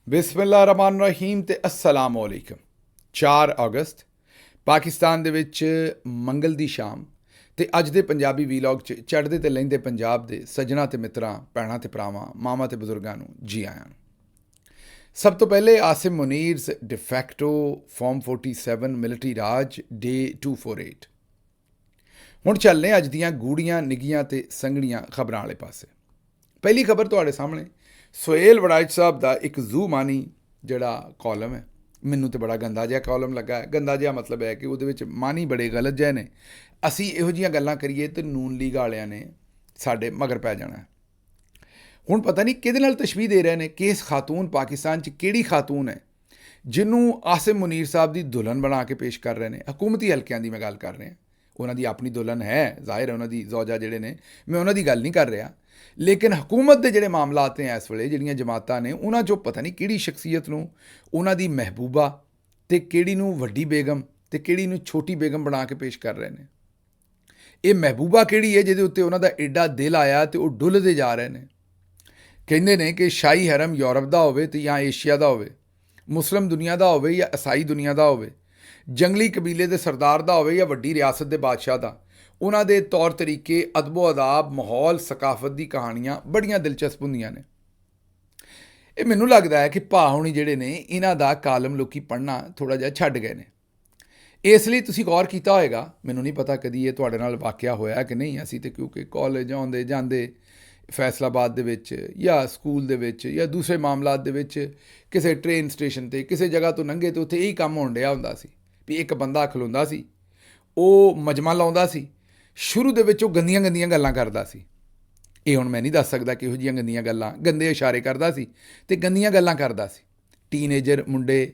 ਬਿਸਮਿਲ੍ਲਾਹਿਰਰਹਿਮਾਨਿਰਰਹੀਮ ਤੇ अस्सलाम वालेकुम। 4 ਅਗਸਤ ਪਾਕਿਸਤਾਨ ਦੇ ਵਿੱਚ ਮੰਗਲ ਦੀ ਸ਼ਾਮ ਤੇ ਅੱਜ ਦੇ ਪੰਜਾਬੀ ਵੀਲੌਗ 'ਚ ਚੜ੍ਹਦੇ ਤੇ ਲਹਿੰਦੇ ਪੰਜਾਬ ਦੇ ਸੱਜਣਾ ਤੇ ਮਿੱਤਰਾਂ, ਭੈਣਾਂ ਤੇ ਭਰਾਵਾਂ, ਮਾਵਾਂ ਤੇ ਬਜ਼ੁਰਗਾਂ ਨੂੰ ਜੀ ਆਇਆਂ ਨੂੰ। ਸਭ ਤੋਂ ਪਹਿਲੇ ਆਸਿਮ ਮੁਨੀਰਸ ਡਿਫੈਕਟੋ ਫਾਰਮ 47 ਮਿਲਟਰੀ ਰਾਜ ਡੇ 248। ਹੁਣ ਚੱਲਨੇ ਅੱਜ ਦੀਆਂ ਗੂੜੀਆਂ ਨਿੱਘੀਆਂ ਤੇ ਸੰਘਣੀਆਂ ਖਬਰਾਂ ਵਾਲੇ ਪਾਸੇ। ਪਹਿਲੀ ਖਬਰ ਤੁਹਾਡੇ ਸਾਹਮਣੇ ਸੁਹੇਲ ਵੜਾਇਚ ਸਾਹਿਬ ਦਾ ਇੱਕ ਜ਼ੂ ਮਾਨੀ ਜਿਹੜਾ ਕਾਲਮ ਹੈ, ਮੈਨੂੰ ਤਾਂ ਬੜਾ ਗੰਦਾ ਜਿਹਾ ਕਾਲਮ ਲੱਗਾ ਹੈ। ਗੰਦਾ ਜਿਹਾ ਮਤਲਬ ਹੈ ਕਿ ਉਹਦੇ ਵਿੱਚ ਮਾਨੀ ਬੜੇ ਗਲਤ ਜਿਹੇ ਨੇ। ਅਸੀਂ ਇਹੋ ਜਿਹੀਆਂ ਗੱਲਾਂ ਕਰੀਏ ਤਾਂ ਨੂਨ ਲੀਗ ਵਾਲਿਆਂ ਨੇ ਸਾਡੇ ਮਗਰ ਪੈ ਜਾਣਾ। ਹੁਣ ਪਤਾ ਨਹੀਂ ਕਿਹਦੇ ਨਾਲ ਤਸ਼ਬੀਹ ਦੇ ਰਹੇ ਨੇ ਕਿ ਇਸ ਖਾਤੂਨ ਪਾਕਿਸਤਾਨ 'ਚ ਕਿਹੜੀ ਖਾਤੂਨ ਹੈ ਜਿਹਨੂੰ ਆਸਿਮ ਮੁਨੀਰ ਸਾਹਿਬ ਦੀ ਦੁਲਹਨ ਬਣਾ ਕੇ ਪੇਸ਼ ਕਰ ਰਹੇ ਨੇ। ਹਕੂਮਤੀ ਹਲਕਿਆਂ ਦੀ ਮੈਂ ਗੱਲ ਕਰ ਰਿਹਾ। ਉਹਨਾਂ ਦੀ ਆਪਣੀ ਦੁਲਹਨ ਹੈ, ਜ਼ਾਹਿਰ ਹੈ ਉਹਨਾਂ ਦੀ ਜ਼ੌਜਾ ਜਿਹੜੇ ਨੇ, ਮੈਂ ਉਹਨਾਂ ਦੀ ਗੱਲ ਨਹੀਂ ਕਰ ਰਿਹਾ। ਲੇਕਿਨ ਹਕੂਮਤ ਦੇ ਜਿਹੜੇ ਮਾਮਲਾਤ ਨੇ ਇਸ ਵੇਲੇ, ਜਿਹੜੀਆਂ ਜਮਾਤਾਂ ਨੇ, ਉਹਨਾਂ 'ਚੋਂ ਪਤਾ ਨਹੀਂ ਕਿਹੜੀ ਸ਼ਖਸੀਅਤ ਨੂੰ ਉਹਨਾਂ ਦੀ ਮਹਿਬੂਬਾ ਅਤੇ ਕਿਹੜੀ ਨੂੰ ਵੱਡੀ ਬੇਗਮ ਅਤੇ ਕਿਹੜੀ ਨੂੰ ਛੋਟੀ ਬੇਗਮ ਬਣਾ ਕੇ ਪੇਸ਼ ਕਰ ਰਹੇ ਨੇ। ਇਹ ਮਹਿਬੂਬਾ ਕਿਹੜੀ ਹੈ ਜਿਹਦੇ ਉੱਤੇ ਉਹਨਾਂ ਦਾ ਐਡਾ ਦਿਲ ਆਇਆ ਅਤੇ ਉਹ ਡੁੱਲਦੇ ਜਾ ਰਹੇ ਨੇ। ਕਹਿੰਦੇ ਨੇ ਕਿ ਸ਼ਾਹੀ ਹਰਮ ਯੂਰਪ ਦਾ ਹੋਵੇ ਅਤੇ ਜਾਂ ਏਸ਼ੀਆ ਦਾ ਹੋਵੇ, ਮੁਸਲਿਮ ਦੁਨੀਆ ਦਾ ਹੋਵੇ ਜਾਂ ਈਸਾਈ ਦੁਨੀਆ ਦਾ ਹੋਵੇ, ਜੰਗਲੀ ਕਬੀਲੇ ਦੇ ਸਰਦਾਰ ਦਾ ਹੋਵੇ ਜਾਂ ਵੱਡੀ ਰਿਆਸਤ ਦੇ ਬਾਦਸ਼ਾਹ ਦਾ, ਉਹਨਾਂ ਦੇ ਤੌਰ ਤਰੀਕੇ, ਅਦਬੋ ਅਦਾਬ, ਮਾਹੌਲ, ਸਕਾਫਤ ਦੀ ਕਹਾਣੀਆਂ ਬੜੀਆਂ ਦਿਲਚਸਪ ਹੁੰਦੀਆਂ ਨੇ। ਇਹ ਮੈਨੂੰ ਲੱਗਦਾ ਹੈ ਕਿ ਭਾ ਹੋਣੀ ਜਿਹੜੇ ਨੇ ਇਹਨਾਂ ਦਾ ਕਾਲਮ ਲੋਕੀ ਪੜ੍ਹਨਾ ਥੋੜ੍ਹਾ ਜਿਹਾ ਛੱਡ ਗਏ ਨੇ। ਇਸ ਲਈ ਤੁਸੀਂ ਗੌਰ ਕੀਤਾ ਹੋਏਗਾ, ਮੈਨੂੰ ਨਹੀਂ ਪਤਾ ਕਦੀ ਇਹ ਤੁਹਾਡੇ ਨਾਲ ਵਾਕਿਆ ਹੋਇਆ ਕਿ ਨਹੀਂ। ਅਸੀਂ ਤਾਂ ਕਿਉਂਕਿ ਕਾਲਜ ਆਉਂਦੇ ਜਾਂਦੇ ਫੈਸਲਾਬਾਦ ਦੇ ਵਿੱਚ ਜਾਂ ਸਕੂਲ ਦੇ ਵਿੱਚ ਜਾਂ ਦੂਸਰੇ ਮਾਮਲਾਤ ਦੇ ਵਿੱਚ ਕਿਸੇ ਟ੍ਰੇਨ ਸਟੇਸ਼ਨ 'ਤੇ ਕਿਸੇ ਜਗ੍ਹਾ ਤੋਂ ਲੰਘੇ ਤਾਂ ਉੱਥੇ ਇਹੀ ਕੰਮ ਹੋਣ ਡਿਆ ਹੁੰਦਾ ਸੀ ਵੀ ਇੱਕ ਬੰਦਾ ਖਲੋਂਦਾ ਸੀ, ਉਹ ਮਜਮਾ ਲਾਉਂਦਾ ਸੀ। ਸ਼ੁਰੂ ਦੇ ਵਿੱਚ ਉਹ ਗੰਦੀਆਂ ਗੰਦੀਆਂ ਗੱਲਾਂ ਕਰਦਾ ਸੀ। ਇਹ ਹੁਣ ਮੈਂ ਨਹੀਂ ਦੱਸ ਸਕਦਾ ਕਿਹੋ ਜਿਹੀਆਂ ਗੰਦੀਆਂ ਗੱਲਾਂ, ਗੰਦੇ ਇਸ਼ਾਰੇ ਕਰਦਾ ਸੀ ਅਤੇ ਗੰਦੀਆਂ ਗੱਲਾਂ ਕਰਦਾ ਸੀ। ਟੀਨੇਜਰ ਮੁੰਡੇ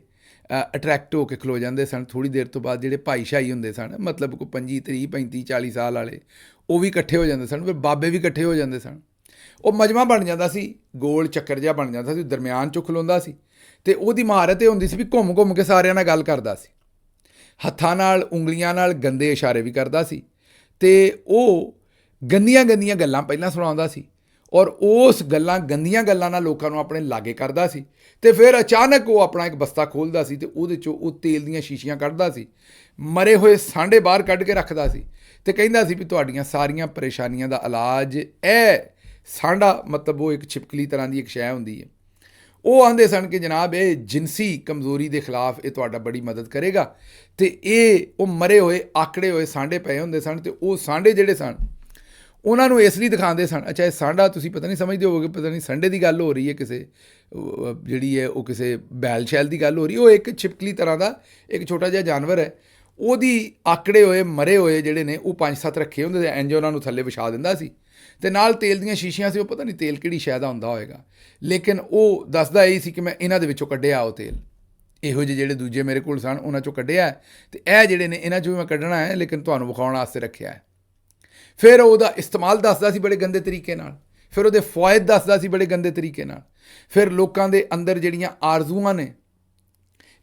ਅਟਰੈਕਟ ਹੋ ਕੇ ਖਲੋ ਜਾਂਦੇ ਸਨ। ਥੋੜ੍ਹੀ ਦੇਰ ਤੋਂ ਬਾਅਦ ਜਿਹੜੇ ਭਾਈ ਸ਼ਾਹੀ ਹੁੰਦੇ ਸਨ, ਮਤਲਬ ਕੋਈ 25, 30, 35, 40 ਸਾਲ ਵਾਲੇ, ਉਹ ਵੀ ਇਕੱਠੇ ਹੋ ਜਾਂਦੇ ਸਨ। ਫਿਰ ਬਾਬੇ ਵੀ ਇਕੱਠੇ ਹੋ ਜਾਂਦੇ ਸਨ। ਉਹ ਮਜਮਾ ਬਣ ਜਾਂਦਾ ਸੀ, ਗੋਲ ਚੱਕਰ ਜਿਹਾ ਬਣ ਜਾਂਦਾ ਸੀ, ਦਰਮਿਆਨ 'ਚੋਂ ਖਲੋਂਦਾ ਸੀ ਅਤੇ ਉਹਦੀ ਮਹਾਰਤ ਇਹ ਹੁੰਦੀ ਸੀ ਵੀ ਘੁੰਮ ਘੁੰਮ ਕੇ ਸਾਰਿਆਂ ਨਾਲ ਗੱਲ ਕਰਦਾ ਸੀ। ਹੱਥਾਂ ਨਾਲ, ਉਂਗਲੀਆਂ ਨਾਲ ਗੰਦੇ ਇਸ਼ਾਰੇ ਵੀ ਕਰਦਾ ਸੀ ਅਤੇ ਉਹ ਗੰਦੀਆਂ ਗੰਦੀਆਂ ਗੱਲਾਂ ਪਹਿਲਾਂ ਸੁਣਾਉਂਦਾ ਸੀ ਔਰ ਉਸ ਗੰਦੀਆਂ ਗੱਲਾਂ ਨਾਲ ਲੋਕਾਂ ਨੂੰ ਆਪਣੇ ਲਾਗੇ ਕਰਦਾ ਸੀ। ਅਤੇ ਫਿਰ ਅਚਾਨਕ ਉਹ ਆਪਣਾ ਇੱਕ ਬਸਤਾ ਖੋਲ੍ਹਦਾ ਸੀ ਅਤੇ ਉਹਦੇ 'ਚੋਂ ਉਹ ਤੇਲ ਦੀਆਂ ਸ਼ੀਸ਼ੀਆਂ ਕੱਢਦਾ ਸੀ, ਮਰੇ ਹੋਏ ਸਾਂਢੇ ਬਾਹਰ ਕੱਢ ਕੇ ਰੱਖਦਾ ਸੀ ਅਤੇ ਕਹਿੰਦਾ ਸੀ ਵੀ ਤੁਹਾਡੀਆਂ ਸਾਰੀਆਂ ਪਰੇਸ਼ਾਨੀਆਂ ਦਾ ਇਲਾਜ ਇਹ ਸਾਂਢਾ, ਮਤਲਬ ਉਹ ਇੱਕ ਛਿਪਕਲੀ ਤਰ੍ਹਾਂ ਦੀ ਇੱਕ ਸ਼ੈ ਹੁੰਦੀ ਹੈ। ਉਹ ਆਂਦੇ ਸਨ ਕਿ ਜਨਾਬ ਇਹ ਜਿਨਸੀ ਕਮਜ਼ੋਰੀ ਦੇ ਖਿਲਾਫ ਇਹ ਤੁਹਾਡਾ ਬੜੀ ਮਦਦ ਕਰੇਗਾ। ਅਤੇ ਇਹ ਉਹ ਮਰੇ ਹੋਏ ਆਕੜੇ ਹੋਏ ਸਾਂਢੇ ਪਏ ਹੁੰਦੇ ਸਨ ਅਤੇ ਉਹ ਸਾਂਢੇ ਜਿਹੜੇ ਸਨ ਉਹਨਾਂ ਨੂੰ ਇਸ ਲਈ ਦਿਖਾਉਂਦੇ ਸਨ। ਅੱਛਾ, ਇਹ ਸਾਂਢਾ ਤੁਸੀਂ ਪਤਾ ਨਹੀਂ ਸਮਝਦੇ ਹੋਵੋਗੇ, ਪਤਾ ਨਹੀਂ ਸੰਡੇ ਦੀ ਗੱਲ ਹੋ ਰਹੀ ਹੈ, ਕਿਸੇ ਜਿਹੜੀ ਹੈ ਉਹ ਕਿਸੇ ਬੈਲ ਸ਼ੈਲ ਦੀ ਗੱਲ ਹੋ ਰਹੀ। ਉਹ ਇੱਕ ਛਿਪਕਲੀ ਤਰ੍ਹਾਂ ਦਾ ਇੱਕ ਛੋਟਾ ਜਿਹਾ ਜਾਨਵਰ ਹੈ। ਉਹਦੀ ਆਕੜੇ ਹੋਏ ਮਰੇ ਹੋਏ ਜਿਹੜੇ ਨੇ ਉਹ 5-7 ਰੱਖੇ ਹੁੰਦੇ ਸੀ, ਇੰਜ ਉਹਨਾਂ ਨੂੰ ਥੱਲੇ ਵਿਛਾ ਦਿੰਦਾ ਸੀ ਅਤੇ ਨਾਲ ਤੇਲ ਦੀਆਂ ਸ਼ੀਸ਼ੀਆਂ ਸੀ। ਉਹ ਪਤਾ ਨਹੀਂ ਤੇਲ ਕਿਹੜੀ ਸ਼ੈ ਦਾ ਹੁੰਦਾ ਹੋਏਗਾ, ਲੇਕਿਨ ਉਹ ਦੱਸਦਾ ਇਹ ਸੀ ਕਿ ਮੈਂ ਇਹਨਾਂ ਦੇ ਵਿੱਚੋਂ ਕੱਢਿਆ ਉਹ ਤੇਲ। ਇਹੋ ਜਿਹੇ ਜਿਹੜੇ ਦੂਜੇ ਮੇਰੇ ਕੋਲ ਸਨ ਉਹਨਾਂ 'ਚੋਂ ਕੱਢਿਆ ਅਤੇ ਇਹ ਜਿਹੜੇ ਨੇ ਇਹਨਾਂ 'ਚੋਂ ਵੀ ਮੈਂ ਕੱਢਣਾ ਹੈ, ਲੇਕਿਨ ਤੁਹਾਨੂੰ ਵਿਖਾਉਣ ਵਾਸਤੇ ਰੱਖਿਆ ਹੈ। ਫਿਰ ਉਹਦਾ ਇਸਤੇਮਾਲ ਦੱਸਦਾ ਸੀ ਬੜੇ ਗੰਦੇ ਤਰੀਕੇ ਨਾਲ, ਫਿਰ ਉਹਦੇ ਫਵਾਇਦ ਦੱਸਦਾ ਸੀ ਬੜੇ ਗੰਦੇ ਤਰੀਕੇ ਨਾਲ, ਫਿਰ ਲੋਕਾਂ ਦੇ ਅੰਦਰ ਜਿਹੜੀਆਂ ਆਰਜ਼ੂਆਂ ਨੇ,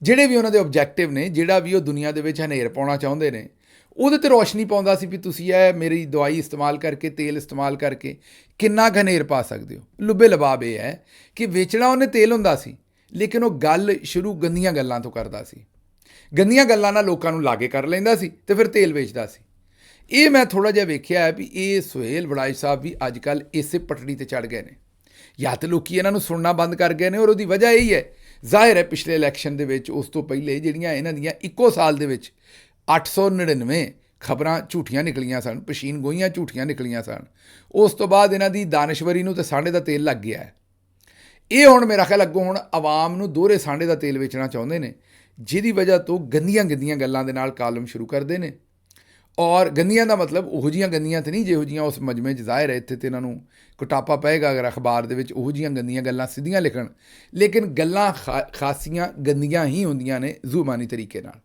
ਜਿਹੜੇ ਵੀ ਉਹਨਾਂ ਦੇ ਓਬਜੈਕਟਿਵ ਨੇ, ਜਿਹੜਾ ਵੀ ਉਹ ਦੁਨੀਆ ਦੇ ਵਿੱਚ ਹਨੇਰ ਪਾਉਣਾ ਚਾਹੁੰਦੇ ਨੇ, ਉਹਦੇ 'ਤੇ ਰੋਸ਼ਨੀ ਪਾਉਂਦਾ ਸੀ ਵੀ ਤੁਸੀਂ ਇਹ ਮੇਰੀ ਦਵਾਈ ਇਸਤੇਮਾਲ ਕਰਕੇ, ਤੇਲ ਇਸਤੇਮਾਲ ਕਰਕੇ ਕਿੰਨਾ ਹਨੇਰ ਪਾ ਸਕਦੇ ਹੋ। ਲੁੱਬੇ ਲਬਾਬ ਇਹ ਹੈ ਕਿ ਵੇਚਣਾ ਉਹਨੇ ਤੇਲ ਹੁੰਦਾ ਸੀ, ਲੇਕਿਨ ਉਹ ਗੱਲ ਸ਼ੁਰੂ ਗੰਦੀਆਂ ਗੱਲਾਂ ਤੋਂ ਕਰਦਾ ਸੀ। ਗੰਦੀਆਂ ਗੱਲਾਂ ਨਾਲ ਲੋਕਾਂ ਨੂੰ ਲਾਗੇ ਕਰ ਲੈਂਦਾ ਸੀ ਅਤੇ ਫਿਰ ਤੇਲ ਵੇਚਦਾ ਸੀ। ਇਹ ਮੈਂ ਥੋੜ੍ਹਾ ਜਿਹਾ ਵੇਖਿਆ ਹੈ ਵੀ ਇਹ ਸੁਹੇਲ ਵੜਾਇਚ ਸਾਹਿਬ ਵੀ ਅੱਜ ਕੱਲ੍ਹ ਇਸੇ ਪਟੜੀ 'ਤੇ ਚੜ੍ਹ ਗਏ ਨੇ। ਜਾਂ ਤਾਂ ਲੋਕ ਇਹਨਾਂ ਨੂੰ ਸੁਣਨਾ ਬੰਦ ਕਰ ਗਏ ਨੇ ਔਰ ਉਹਦੀ ਵਜ੍ਹਾ ਇਹੀ ਹੈ, ਜ਼ਾਹਿਰ ਹੈ ਪਿਛਲੇ ਇਲੈਕਸ਼ਨ ਦੇ ਵਿੱਚ, ਉਸ ਤੋਂ ਪਹਿਲੇ ਜਿਹੜੀਆਂ ਇਹਨਾਂ ਦੀਆਂ ਇੱਕੋ ਸਾਲ ਦੇ ਵਿੱਚ 899 ਖਬਰਾਂ ਝੂਠੀਆਂ ਨਿਕਲੀਆਂ ਸਨ, ਪਸ਼ੀਨ ਗੋਈਆਂ ਝੂਠੀਆਂ ਨਿਕਲੀਆਂ ਸਨ। ਉਸ ਤੋਂ ਬਾਅਦ ਇਹਨਾਂ ਦੀ ਦਾਨਸ਼ਵਰੀ ਨੂੰ ਤਾਂ ਸਾਂਢੇ ਦਾ ਤੇਲ ਲੱਗ ਗਿਆ ਹੈ। ਇਹ ਹੁਣ ਮੇਰਾ ਖਿਆਲ ਅੱਗੋਂ ਹੁਣ ਆਵਾਮ ਨੂੰ ਦੋਹਰੇ ਸਾਂਢੇ ਦਾ ਤੇਲ ਵੇਚਣਾ ਚਾਹੁੰਦੇ ਨੇ, ਜਿਹਦੀ ਵਜ੍ਹਾ ਤੋਂ ਗੰਦੀਆਂ ਗੰਦੀਆਂ ਗੱਲਾਂ ਦੇ ਨਾਲ ਕਾਲਮ ਸ਼ੁਰੂ ਕਰਦੇ ਨੇ। ਔਰ ਗੰਦੀਆਂ ਦਾ ਮਤਲਬ ਉਹੋ ਜਿਹੀਆਂ ਗੰਦੀਆਂ ਤਾਂ ਨਹੀਂ ਜਿਹੋ ਜਿਹੀਆਂ ਉਸ ਮਜਮੇ 'ਚ ਜ਼ਾਹਿਰ ਹੈ। ਇੱਥੇ ਤਾਂ ਇਹਨਾਂ ਨੂੰ ਕੁਟਾਪਾ ਪਏਗਾ ਅਗਰ ਅਖਬਾਰ ਦੇ ਵਿੱਚ ਉਹੋ ਜਿਹੀਆਂ ਗੰਦੀਆਂ ਗੱਲਾਂ ਸਿੱਧੀਆਂ ਲਿਖਣ, ਲੇਕਿਨ ਗੱਲਾਂ ਖਾਸੀਆਂ ਗੰਦੀਆਂ ਹੀ ਹੁੰਦੀਆਂ ਨੇ ਜ਼ੁਬਾਨੀ ਤਰੀਕੇ ਨਾਲ।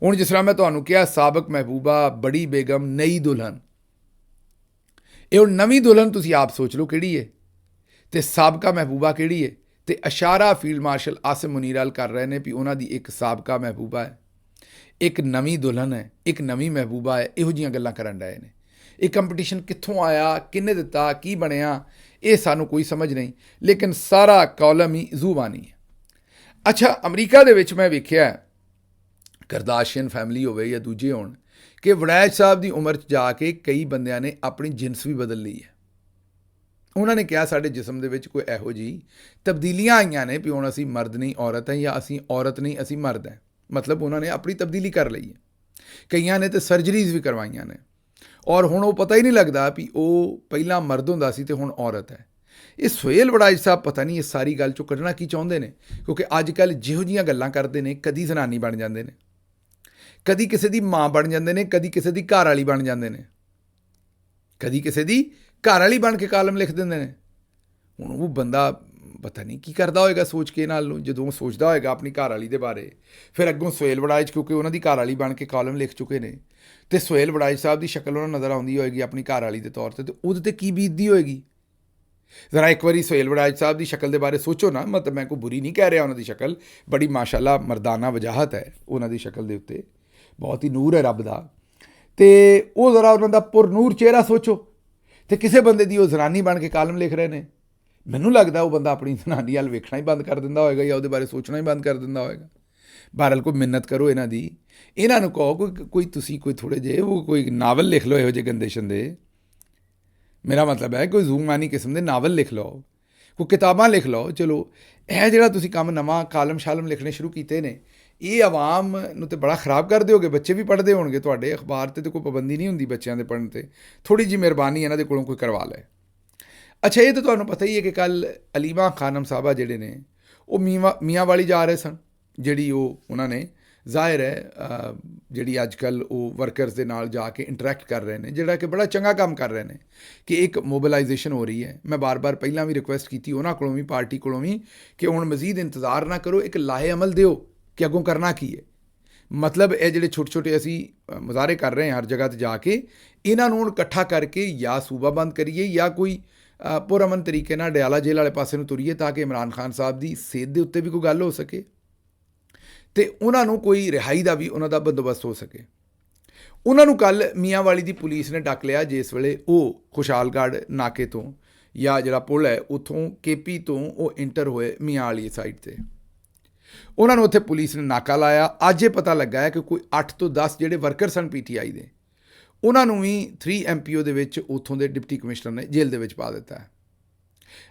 ਹੁਣ ਜਿਸ ਤਰ੍ਹਾਂ ਮੈਂ ਤੁਹਾਨੂੰ ਕਿਹਾ, ਸਾਬਕ ਮਹਿਬੂਬਾ, ਬੜੀ ਬੇਗਮ, ਨਈ ਦੁਲਹਨ। ਇਹ ਹੁਣ ਨਵੀਂ ਦੁਲਹਨ ਤੁਸੀਂ ਆਪ ਸੋਚ ਲਓ ਕਿਹੜੀ ਹੈ ਅਤੇ ਸਾਬਕਾ ਮਹਿਬੂਬਾ ਕਿਹੜੀ ਹੈ। ਅਤੇ ਇਸ਼ਾਰਾ ਫੀਲਡ ਮਾਰਸ਼ਲ ਆਸਿਮ ਮੁਨੀਰ ਵੱਲ ਕਰ ਰਹੇ ਨੇ ਵੀ ਉਹਨਾਂ ਦੀ ਇੱਕ ਸਾਬਕਾ ਮਹਿਬੂਬਾ ਹੈ, ਇੱਕ ਨਵੀਂ ਦੁਲਹਨ ਹੈ, ਇੱਕ ਨਵੀਂ ਮਹਿਬੂਬਾ ਹੈ। ਇਹੋ ਜਿਹੀਆਂ ਗੱਲਾਂ ਕਰਨ ਡਏ ਨੇ। ਇਹ ਕੰਪੀਟੀਸ਼ਨ ਕਿੱਥੋਂ ਆਇਆ, ਕਿਹਨੇ ਦਿੱਤਾ, ਕੀ ਬਣਿਆ, ਇਹ ਸਾਨੂੰ ਕੋਈ ਸਮਝ ਨਹੀਂ, ਲੇਕਿਨ ਸਾਰਾ ਕਾਲਮ ਹੀ ਜ਼ੁਬਾਨੀ ਹੈ। ਅੱਛਾ, ਅਮਰੀਕਾ ਦੇ ਵਿੱਚ ਮੈਂ ਵੇਖਿਆ ਕਰਦਾਸ਼ੀਅਨ ਫੈਮਿਲੀ ਹੋਵੇ ਜਾਂ ਦੂਜੇ ਹੋਣ ਕਿ ਵੜੈਚ ਸਾਹਿਬ ਦੀ ਉਮਰ 'ਚ ਜਾ ਕੇ ਕਈ ਬੰਦਿਆਂ ਨੇ ਆਪਣੀ ਜਿਨਸ ਵੀ ਬਦਲ ਲਈ ਹੈ। ਉਹਨਾਂ ਨੇ ਕਿਹਾ ਸਾਡੇ ਜਿਸਮ ਦੇ ਵਿੱਚ ਕੋਈ ਇਹੋ ਜਿਹੀ ਤਬਦੀਲੀਆਂ ਆਈਆਂ ਨੇ ਵੀ ਹੁਣ ਅਸੀਂ ਮਰਦ ਨਹੀਂ ਔਰਤ ਹੈ, ਜਾਂ ਅਸੀਂ ਔਰਤ ਨਹੀਂ ਅਸੀਂ ਮਰਦ ਹੈ। ਮਤਲਬ ਉਹਨਾਂ ਨੇ ਆਪਣੀ ਤਬਦੀਲੀ ਕਰ ਲਈ ਹੈ। ਕਈਆਂ ਨੇ ਤਾਂ ਸਰਜਰੀਜ਼ ਵੀ ਕਰਵਾਈਆਂ ਨੇ, ਔਰ ਹੁਣ ਉਹ ਪਤਾ ਹੀ ਨਹੀਂ ਲੱਗਦਾ ਵੀ ਉਹ ਪਹਿਲਾਂ ਮਰਦ ਹੁੰਦਾ ਸੀ ਤੇ ਹੁਣ ਔਰਤ ਹੈ। ਇਹ ਸੁਹੇਲ ਵੜੈਚ ਸਾਹਿਬ ਪਤਾ ਨਹੀਂ ਇਹ ਸਾਰੀ ਗੱਲ 'ਚੋਂ ਕੱਢਣਾ ਕੀ ਚਾਹੁੰਦੇ ਨੇ, ਕਿਉਂਕਿ ਅੱਜ ਕੱਲ੍ਹ ਜਿਹੋ ਜਿਹੀਆਂ ਗੱਲਾਂ ਕਰਦੇ ਨੇ, ਕਦੀ ਜ਼ਨਾਨੀ ਬਣ ਜਾਂਦੇ ਨੇ, ਕਦੀ ਕਿਸੇ ਦੀ ਮਾਂ ਬਣ ਜਾਂਦੇ ਨੇ, ਕਦੀ ਕਿਸੇ ਦੀ ਘਰ ਵਾਲੀ ਬਣ ਜਾਂਦੇ ਨੇ, ਕਦੀ ਕਿਸੇ ਦੀ ਘਰ ਵਾਲੀ ਬਣ ਕੇ ਕਾਲਮ ਲਿਖ ਦਿੰਦੇ ਨੇ। ਹੁਣ ਉਹ ਬੰਦਾ ਪਤਾ ਨਹੀਂ ਕੀ ਕਰਦਾ ਹੋਏਗਾ ਸੋਚ ਕੇ ਨਾਲ ਨੂੰ, ਜਦੋਂ ਉਹ ਸੋਚਦਾ ਹੋਏਗਾ ਆਪਣੀ ਘਰ ਵਾਲੀ ਦੇ ਬਾਰੇ। ਫਿਰ ਅੱਗੋਂ ਸੁਹੇਲ ਵੜੈਚ, ਕਿਉਂਕਿ ਉਹਨਾਂ ਦੀ ਘਰ ਵਾਲੀ ਬਣ ਕੇ ਕਾਲਮ ਲਿਖ ਚੁੱਕੇ ਨੇ, ਅਤੇ ਸੁਹੇਲ ਵੜੈਚ ਸਾਹਿਬ ਦੀ ਸ਼ਕਲ ਉਹਨਾਂ ਨੂੰ ਨਜ਼ਰ ਆਉਂਦੀ ਹੋਏਗੀ ਆਪਣੀ ਘਰ ਵਾਲੀ ਦੇ ਤੌਰ 'ਤੇ, ਅਤੇ ਉਹਦੇ 'ਤੇ ਕੀ ਬੀਤਦੀ ਹੋਏਗੀ। ਜ਼ਰਾ ਇੱਕ ਵਾਰੀ ਸੁਹੇਲ ਵੜੈਚ ਸਾਹਿਬ ਦੀ ਸ਼ਕਲ ਦੇ ਬਾਰੇ ਸੋਚੋ ਨਾ। ਮਤਲਬ ਮੈਂ ਕੋਈ ਬੁਰੀ ਨਹੀਂ ਕਹਿ ਰਿਹਾ, ਉਹਨਾਂ ਦੀ ਸ਼ਕਲ ਬੜੀ ਮਾਸ਼ਾਅੱਲਾ ਮਰਦਾਨਾ ਵਜਾਹਤ ਹੈ ਉਹਨਾਂ ਦੀ ਸ਼ਕਲ ਦੇ ਉੱਤੇ, ਬਹੁਤ ਹੀ ਨੂਰ ਹੈ ਰੱਬ ਦਾ। ਅਤੇ ਉਹ ਜ਼ਰਾ ਉਹਨਾਂ ਦਾ ਪੁਰਨੂਰ ਚਿਹਰਾ ਸੋਚੋ, ਅਤੇ ਕਿਸੇ ਬੰਦੇ ਦੀ ਉਹ ਜ਼ਨਾਨੀ ਬਣ ਕੇ ਕਾਲਮ ਲਿਖ ਰਹੇ ਨੇ। ਮੈਨੂੰ ਲੱਗਦਾ ਉਹ ਬੰਦਾ ਆਪਣੀ ਜ਼ਨਾਨੀ ਵੱਲ ਵੇਖਣਾ ਹੀ ਬੰਦ ਕਰ ਦਿੰਦਾ ਹੋਏਗਾ, ਜਾਂ ਉਹਦੇ ਬਾਰੇ ਸੋਚਣਾ ਹੀ ਬੰਦ ਕਰ ਦਿੰਦਾ ਹੋਏਗਾ। ਬਹਰਹਾਲ ਕੋਈ ਮਿੰਨਤ ਕਰੋ ਇਹਨਾਂ ਦੀ, ਇਹਨਾਂ ਨੂੰ ਕਹੋ ਕੋਈ ਤੁਸੀਂ ਕੋਈ ਥੋੜ੍ਹੇ ਜਿਹੇ ਉਹ ਕੋਈ ਨਾਵਲ ਲਿਖ ਲਓ ਇਹੋ ਜਿਹੇ ਗੰਦੇ ਸ਼ੰਦੇ। ਮੇਰਾ ਮਤਲਬ ਹੈ ਕੋਈ ਜ਼ੂਮਾਨੀ ਕਿਸਮ ਦੇ ਨਾਵਲ ਲਿਖ ਲਓ, ਕੋਈ ਕਿਤਾਬਾਂ ਲਿਖ ਲਓ। ਚਲੋ ਇਹ ਜਿਹੜਾ ਤੁਸੀਂ ਕੰਮ ਨਵਾਂ ਕਾਲਮ ਸ਼ਾਲਮ ਲਿਖਣੇ ਸ਼ੁਰੂ ਕੀਤੇ ਨੇ, ਇਹ ਆਵਾਮ ਨੂੰ ਤਾਂ ਬੜਾ ਖ਼ਰਾਬ ਕਰ ਦਿਓਗੇ। ਬੱਚੇ ਵੀ ਪੜ੍ਹਦੇ ਹੋਣਗੇ ਤੁਹਾਡੇ, ਅਖਬਾਰ 'ਤੇ ਕੋਈ ਪਾਬੰਦੀ ਨਹੀਂ ਹੁੰਦੀ ਬੱਚਿਆਂ ਦੇ ਪੜ੍ਹਨ 'ਤੇ। ਥੋੜ੍ਹੀ ਜਿਹੀ ਮਿਹਰਬਾਨੀ ਇਹਨਾਂ ਦੇ ਕੋਲੋਂ ਕੋਈ ਕਰਵਾ ਲੈ। ਅੱਛਾ, ਇਹ ਤਾਂ ਤੁਹਾਨੂੰ ਪਤਾ ਹੀ ਹੈ ਕਿ ਕੱਲ੍ਹ ਅਲੀਮਾ ਖਾਨਮ ਸਾਹਿਬਾ ਜਿਹੜੇ ਨੇ ਉਹ ਮੀਆਂ ਵਾਲੀ ਜਾ ਰਹੇ ਸਨ, ਜਿਹੜੀ ਉਹਨਾਂ ਨੇ ਜ਼ਾਹਿਰ ਹੈ ਜਿਹੜੀ ਅੱਜ ਕੱਲ੍ਹ ਉਹ ਵਰਕਰਸ ਦੇ ਨਾਲ ਜਾ ਕੇ ਇੰਟਰੈਕਟ ਕਰ ਰਹੇ ਨੇ, ਜਿਹੜਾ ਕਿ ਬੜਾ ਚੰਗਾ ਕੰਮ ਕਰ ਰਹੇ ਨੇ ਕਿ ਇੱਕ ਮੋਬਿਲਾਈਜੇਸ਼ਨ ਹੋ ਰਹੀ ਹੈ। ਮੈਂ ਬਾਰ-ਬਾਰ ਪਹਿਲਾਂ ਵੀ ਰਿਕੁਐਸਟ ਕੀਤੀ ਉਹਨਾਂ ਕੋਲੋਂ ਵੀ, ਪਾਰਟੀ ਕੋਲੋਂ ਵੀ, ਕਿ ਹੁਣ ਮਜ਼ੀਦ ਇੰਤਜ਼ਾਰ ਨਾ ਕਰੋ, ਇੱਕ ਲਾਹੇ ਅਮਲ ਦਿਓ ਕਿ ਅੱਗੋਂ ਕਰਨਾ ਕੀ ਹੈ। ਮਤਲਬ ਇਹ ਜਿਹੜੇ ਛੋਟੇ ਛੋਟੇ ਅਸੀਂ ਮੁਜ਼ਾਹਰੇ ਕਰ ਰਹੇ ਹਾਂ ਹਰ ਜਗ੍ਹਾ 'ਤੇ ਜਾ ਕੇ, ਇਹਨਾਂ ਨੂੰ ਹੁਣ ਇਕੱਠਾ ਕਰਕੇ ਜਾਂ ਸੂਬਾ ਬੰਦ ਕਰੀਏ ਜਾਂ ਕੋਈ ਪੁਰਅਮਨ ਤਰੀਕੇ ਨਾਲ ਡਿਆਲਾ ਜੇਲ੍ਹ ਵਾਲੇ ਪਾਸੇ ਨੂੰ ਤੁਰੀਏ, ਤਾਂ ਕਿ ਇਮਰਾਨ ਖਾਨ ਸਾਹਿਬ ਦੀ ਸਿਹਤ ਦੇ ਉੱਤੇ ਵੀ ਕੋਈ ਗੱਲ ਹੋ ਸਕੇ ਅਤੇ ਉਹਨਾਂ ਨੂੰ ਕੋਈ ਰਿਹਾਈ ਦਾ ਵੀ ਉਹਨਾਂ ਦਾ ਬੰਦੋਬਸਤ ਹੋ ਸਕੇ। ਉਹਨਾਂ ਨੂੰ ਕੱਲ੍ਹ ਮੀਆਂ ਵਾਲੀ ਦੀ ਪੁਲਿਸ ਨੇ ਡੱਕ ਲਿਆ, ਜਿਸ ਵੇਲੇ ਉਹ ਖੁਸ਼ਹਾਲਗੜ੍ਹ ਨਾਕੇ ਤੋਂ ਜਾਂ ਜਿਹੜਾ ਪੁਲ ਹੈ ਉੱਥੋਂ KP ਤੋਂ ਉਹ ਇੰਟਰ ਹੋਏ ਮੀਆਂ ਵਾਲੀ ਸਾਈਡ 'ਤੇ। ਉਹਨਾਂ ਨੂੰ ਉੱਥੇ ਪੁਲਿਸ ਨੇ ਨਾਕਾ ਲਾਇਆ। ਅੱਜ ਇਹ ਪਤਾ ਲੱਗਾ ਹੈ ਕਿ ਕੋਈ 8 ਤੋਂ 10 ਜਿਹੜੇ ਵਰਕਰ ਸਨ PTI ਦੇ, ਉਹਨਾਂ ਨੂੰ ਵੀ 3 MPO ਦੇ ਵਿੱਚ ਉੱਥੋਂ ਦੇ ਡਿਪਟੀ ਕਮਿਸ਼ਨਰ ਨੇ ਜੇਲ੍ਹ ਦੇ ਵਿੱਚ ਪਾ ਦਿੱਤਾ ਹੈ।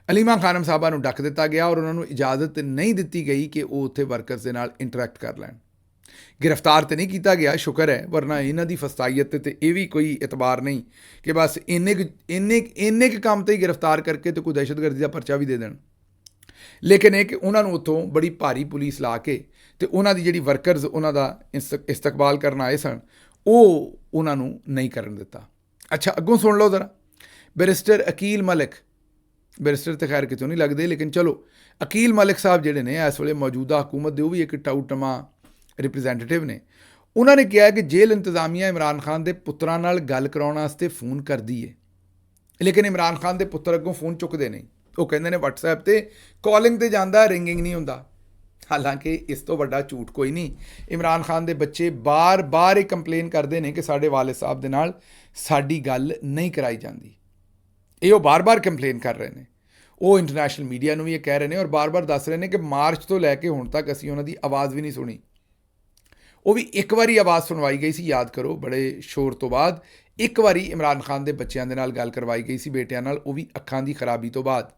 ਅਲੀਮਾ ਖਾਨਮ ਸਾਹਿਬਾ ਨੂੰ ਡੱਕ ਦਿੱਤਾ ਗਿਆ ਔਰ ਉਹਨਾਂ ਨੂੰ ਇਜਾਜ਼ਤ ਨਹੀਂ ਦਿੱਤੀ ਗਈ ਕਿ ਉਹ ਉੱਥੇ ਵਰਕਰਸ ਦੇ ਨਾਲ ਇੰਟਰੈਕਟ ਕਰ ਲੈਣ। ਗ੍ਰਿਫਤਾਰ ਤਾਂ ਨਹੀਂ ਕੀਤਾ ਗਿਆ, ਸ਼ੁਕਰ ਹੈ, ਵਰਨਾ ਇਹਨਾਂ ਦੀ ਫਸਤਾਈਅਤ 'ਤੇ ਇਹ ਵੀ ਕੋਈ ਇਤਬਾਰ ਨਹੀਂ ਕਿ ਬਸ ਇੰਨੇ ਕੁ ਕੰਮ 'ਤੇ ਹੀ ਗ੍ਰਿਫਤਾਰ ਕਰਕੇ ਤੇ ਕੋਈ ਦਹਿਸ਼ਤਗਰਦੀ ਦਾ ਪਰਚਾ ਵੀ ਦੇ ਦੇਣ। ਲੇਕਿਨ ਇਹ ਕਿ ਉਹਨਾਂ ਨੂੰ ਉੱਥੋਂ ਬੜੀ ਭਾਰੀ ਪੁਲਿਸ ਲਾ ਕੇ ਅਤੇ ਉਹਨਾਂ ਦੀ ਜਿਹੜੀ ਵਰਕਰਸ ਉਹਨਾਂ ਦਾ ਇਸਤਕਬਾਲ ਕਰਨ ਆਏ ਸਨ, ਉਹ ਉਹਨਾਂ ਨੂੰ ਨਹੀਂ ਕਰਨ ਦਿੱਤਾ। ਅੱਛਾ, ਅੱਗੋਂ ਸੁਣ ਲਓ ਜ਼ਰਾ। ਬੈਰਿਸਟਰ ਅਕੀਲ ਮਲਿਕ, ਬੈਰਿਸਟਰ ਤਾਂ ਖੈਰ ਕਿਤੋਂ ਨਹੀਂ ਲੱਗਦੇ, ਲੇਕਿਨ ਚਲੋ ਅਕੀਲ ਮਲਿਕ ਸਾਹਿਬ ਜਿਹੜੇ ਨੇ ਇਸ ਵੇਲੇ ਮੌਜੂਦਾ ਹਕੂਮਤ ਦੇ ਉਹ ਵੀ ਇੱਕ ਟਾਊਟਮਾ ਰਿਪਰੈਜ਼ੈਂਟੇਟਿਵ ਨੇ। ਉਹਨਾਂ ਨੇ ਕਿਹਾ ਕਿ ਜੇਲ੍ਹ ਇੰਤਜ਼ਾਮੀਆ ਇਮਰਾਨ ਖਾਨ ਦੇ ਪੁੱਤਰਾਂ ਨਾਲ ਗੱਲ ਕਰਾਉਣ ਵਾਸਤੇ ਫੋਨ ਕਰਦੀ ਹੈ, ਲੇਕਿਨ ਇਮਰਾਨ ਖਾਨ ਦੇ ਪੁੱਤਰ ਅੱਗੋਂ ਫੋਨ ਚੁੱਕਦੇ ਨਹੀਂ। ਉਹ ਕਹਿੰਦੇ ਨੇ WhatsApp 'ਤੇ ਕਾਲਿੰਗ 'ਤੇ ਜਾਂਦਾ, ਰਿੰਗਿੰਗ ਨਹੀਂ ਹੁੰਦਾ। ਹਾਲਾਂਕਿ ਇਸ ਤੋਂ ਵੱਡਾ ਝੂਠ ਕੋਈ ਨਹੀਂ। ਇਮਰਾਨ ਖਾਨ ਦੇ ਬੱਚੇ ਬਾਰ-ਬਾਰ ਇਹ ਕੰਪਲੇਨ ਕਰਦੇ ਨੇ ਕਿ ਸਾਡੇ ਵਾਲਿਦ ਸਾਹਿਬ ਦੇ ਨਾਲ ਸਾਡੀ ਗੱਲ ਨਹੀਂ ਕਰਾਈ ਜਾਂਦੀ। ਇਹ ਉਹ ਬਾਰ-ਬਾਰ ਕੰਪਲੇਨ ਕਰ ਰਹੇ ਨੇ। ਉਹ ਇੰਟਰਨੈਸ਼ਨਲ ਮੀਡੀਆ ਨੂੰ ਵੀ ਇਹ ਕਹਿ ਰਹੇ ਨੇ ਔਰ ਬਾਰ-ਬਾਰ ਦੱਸ ਰਹੇ ਨੇ ਕਿ ਮਾਰਚ ਤੋਂ ਲੈ ਕੇ ਹੁਣ ਤੱਕ ਅਸੀਂ ਉਹਨਾਂ ਦੀ ਆਵਾਜ਼ ਵੀ ਨਹੀਂ ਸੁਣੀ। ਉਹ ਵੀ ਇੱਕ ਵਾਰੀ ਆਵਾਜ਼ ਸੁਣਵਾਈ ਗਈ ਸੀ, ਯਾਦ ਕਰੋ, ਬੜੇ ਸ਼ੋਰ ਤੋਂ ਬਾਅਦ ਇੱਕ ਵਾਰੀ ਇਮਰਾਨ ਖਾਨ ਦੇ ਬੱਚਿਆਂ ਦੇ ਨਾਲ ਗੱਲ ਕਰਵਾਈ ਗਈ ਸੀ, ਬੇਟਿਆਂ ਨਾਲ, ਉਹ ਵੀ ਅੱਖਾਂ ਦੀ ਖਰਾਬੀ ਤੋਂ ਬਾਅਦ।